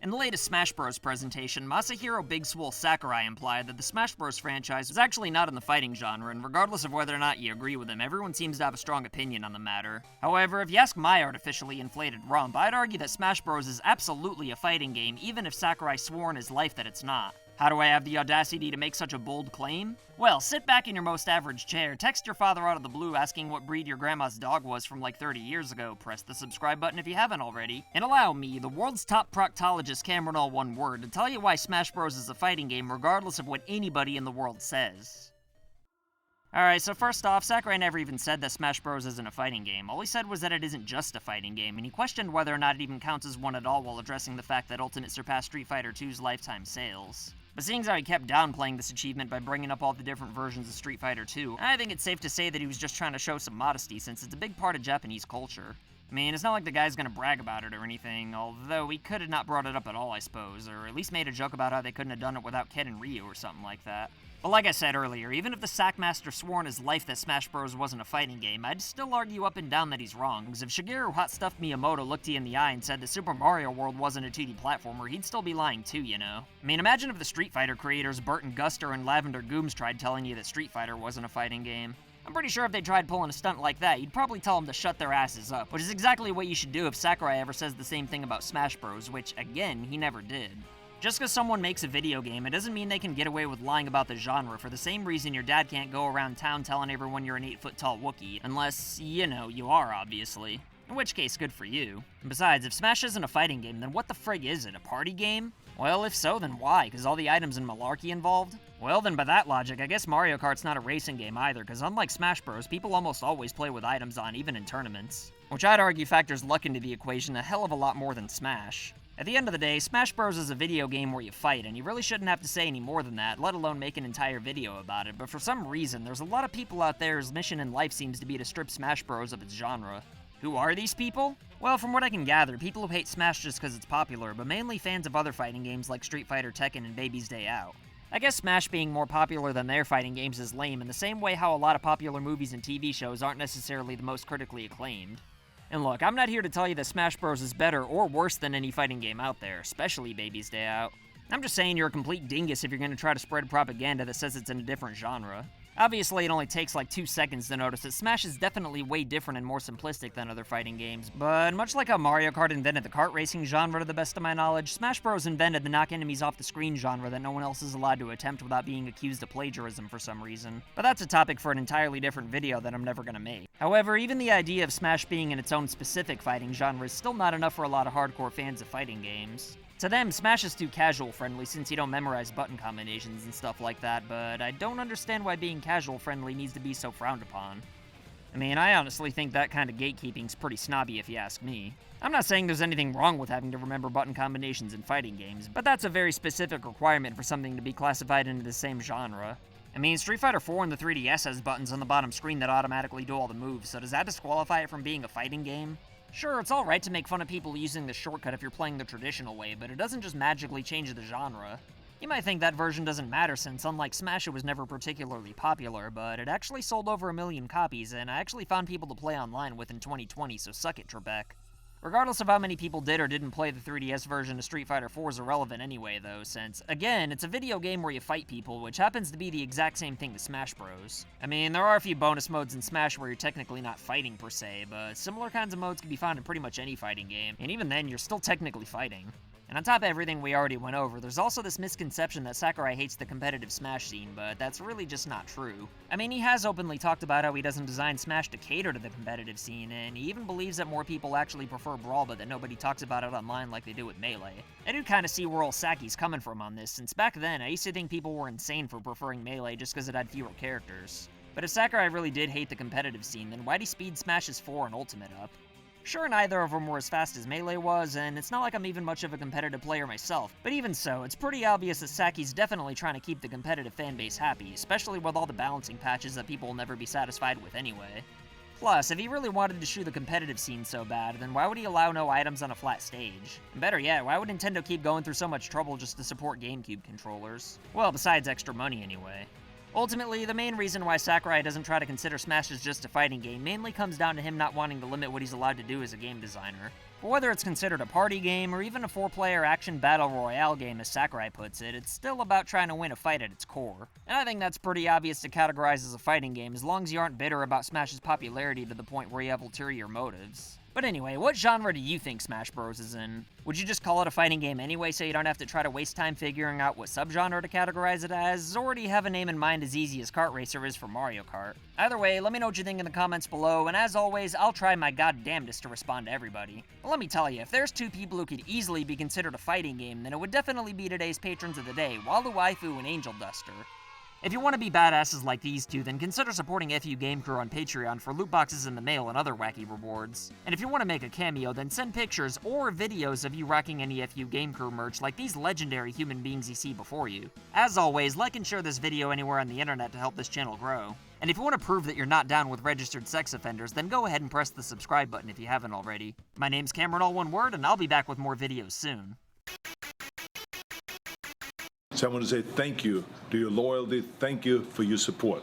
In the latest Smash Bros. Presentation, Masahiro Big Swole Sakurai implied that the Smash Bros. Franchise was actually not in the fighting genre, and regardless of whether or not you agree with him, everyone seems to have a strong opinion on the matter. However, if you ask my artificially inflated rump, I'd argue that Smash Bros. Is absolutely a fighting game, even if Sakurai swore in his life that it's not. How do I have the audacity to make such a bold claim? Well, sit back in your most average chair, text your father out of the blue asking what breed your grandma's dog was from like 30 years ago, press the subscribe button if you haven't already, and allow me, the world's top proctologist Cameron all one word, to tell you why Smash Bros. Is a fighting game regardless of what anybody in the world says. Alright, so first off, Sakurai never even said that Smash Bros. Isn't a fighting game. All he said was that it isn't just a fighting game, and he questioned whether or not it even counts as one at all while addressing the fact that Ultimate surpassed Street Fighter II's lifetime sales. But seeing as how he kept downplaying this achievement by bringing up all the different versions of Street Fighter II, I think it's safe to say that he was just trying to show some modesty since it's a big part of Japanese culture. I mean, it's not like the guy's gonna brag about it or anything, although he could have not brought it up at all, I suppose, or at least made a joke about how they couldn't have done it without Ken and Ryu or something like that. But like I said earlier, even if the Sackmaster swore in his life that Smash Bros. Wasn't a fighting game, I'd still argue up and down that he's wrong, because if Shigeru Hot Stuffed Miyamoto looked you in the eye and said that Super Mario World wasn't a 2D platformer, he'd still be lying too, you know? I mean, imagine if the Street Fighter creators Burton Guster and Lavender Gooms tried telling you that Street Fighter wasn't a fighting game. I'm pretty sure if they tried pulling a stunt like that, you'd probably tell them to shut their asses up, which is exactly what you should do if Sakurai ever says the same thing about Smash Bros., which, again, he never did. Just because someone makes a video game, it doesn't mean they can get away with lying about the genre for the same reason your dad can't go around town telling everyone you're an 8-foot-tall Wookiee, unless, you know, you are, obviously. In which case, good for you. And besides, if Smash isn't a fighting game, then what the frig is it, a party game? Well, if so, then why? Because all the items and malarkey involved? Well, then by that logic, I guess Mario Kart's not a racing game either, because unlike Smash Bros., people almost always play with items on, even in tournaments. Which I'd argue factors luck into the equation a hell of a lot more than Smash. At the end of the day, Smash Bros. Is a video game where you fight, and you really shouldn't have to say any more than that, let alone make an entire video about it, but for some reason, there's a lot of people out there whose mission in life seems to be to strip Smash Bros. Of its genre. Who are these people? Well, from what I can gather, people who hate Smash just because it's popular, but mainly fans of other fighting games like Street Fighter, Tekken, and Baby's Day Out. I guess Smash being more popular than their fighting games is lame, in the same way how a lot of popular movies and TV shows aren't necessarily the most critically acclaimed. And look, I'm not here to tell you that Smash Bros. Is better or worse than any fighting game out there, especially Baby's Day Out. I'm just saying you're a complete dingus if you're going to try to spread propaganda that says it's in a different genre. Obviously, it only takes like 2 seconds to notice that Smash is definitely way different and more simplistic than other fighting games, but much like how Mario Kart invented the kart racing genre to the best of my knowledge, Smash Bros. Invented the knock enemies off the screen genre that no one else is allowed to attempt without being accused of plagiarism for some reason. But that's a topic for an entirely different video that I'm never gonna make. However, even the idea of Smash being in its own specific fighting genre is still not enough for a lot of hardcore fans of fighting games. To them, Smash is too casual-friendly since you don't memorize button combinations and stuff like that, but I don't understand why being casual-friendly needs to be so frowned upon. I mean, I honestly think that kind of gatekeeping's pretty snobby if you ask me. I'm not saying there's anything wrong with having to remember button combinations in fighting games, but that's a very specific requirement for something to be classified into the same genre. I mean, Street Fighter 4 and the 3DS has buttons on the bottom screen that automatically do all the moves, so does that disqualify it from being a fighting game? Sure, it's alright to make fun of people using the shortcut if you're playing the traditional way, but it doesn't just magically change the genre. You might think that version doesn't matter since, unlike Smash, it was never particularly popular, but it actually sold over 1 million copies, and I actually found people to play online with in 2020, so suck it, Trebek. Regardless of how many people did or didn't play the 3DS version of Street Fighter 4 is irrelevant anyway, though, since, again, it's a video game where you fight people, which happens to be the exact same thing to Smash Bros. I mean, there are a few bonus modes in Smash where you're technically not fighting per se, but similar kinds of modes can be found in pretty much any fighting game, and even then, you're still technically fighting. And on top of everything we already went over, there's also this misconception that Sakurai hates the competitive Smash scene, but that's really just not true. I mean, he has openly talked about how he doesn't design Smash to cater to the competitive scene, and he even believes that more people actually prefer Brawl, but that nobody talks about it online like they do with Melee. I do kinda see where old Saki's coming from on this, since back then, I used to think people were insane for preferring Melee just because it had fewer characters. But if Sakurai really did hate the competitive scene, then why'd he speed Smash's 4 and Ultimate up? Sure, neither of them were as fast as Melee was, and it's not like I'm even much of a competitive player myself, but even so, it's pretty obvious that Saki's definitely trying to keep the competitive fanbase happy, especially with all the balancing patches that people will never be satisfied with anyway. Plus, if he really wanted to shoe the competitive scene so bad, then why would he allow no items on a flat stage? And better yet, why would Nintendo keep going through so much trouble just to support GameCube controllers? Well, besides extra money anyway. Ultimately, the main reason why Sakurai doesn't try to consider Smash as just a fighting game mainly comes down to him not wanting to limit what he's allowed to do as a game designer. But whether it's considered a party game or even a 4-player action battle royale game as Sakurai puts it, it's still about trying to win a fight at its core. And I think that's pretty obvious to categorize as a fighting game as long as you aren't bitter about Smash's popularity to the point where you have ulterior motives. But anyway, what genre do you think Smash Bros. Is in? Would you just call it a fighting game anyway so you don't have to try to waste time figuring out what subgenre to categorize it as, or do you have a name in mind as easy as Kart Racer is for Mario Kart? Either way, let me know what you think in the comments below, and as always, I'll try my goddamnedest to respond to everybody. But let me tell you, if there's two people who could easily be considered a fighting game, then it would definitely be today's patrons of the day, Walu Waifu and Angel Duster. If you want to be badasses like these two, then consider supporting FU Game Crew on Patreon for loot boxes in the mail and other wacky rewards. And if you want to make a cameo, then send pictures or videos of you rocking any FU Game Crew merch like these legendary human beings you see before you. As always, like and share this video anywhere on the internet to help this channel grow. And if you want to prove that you're not down with registered sex offenders, then go ahead and press the subscribe button if you haven't already. My name's Cameron, all one word, and I'll be back with more videos soon. So I want to say thank you to your loyalty, thank you for your support.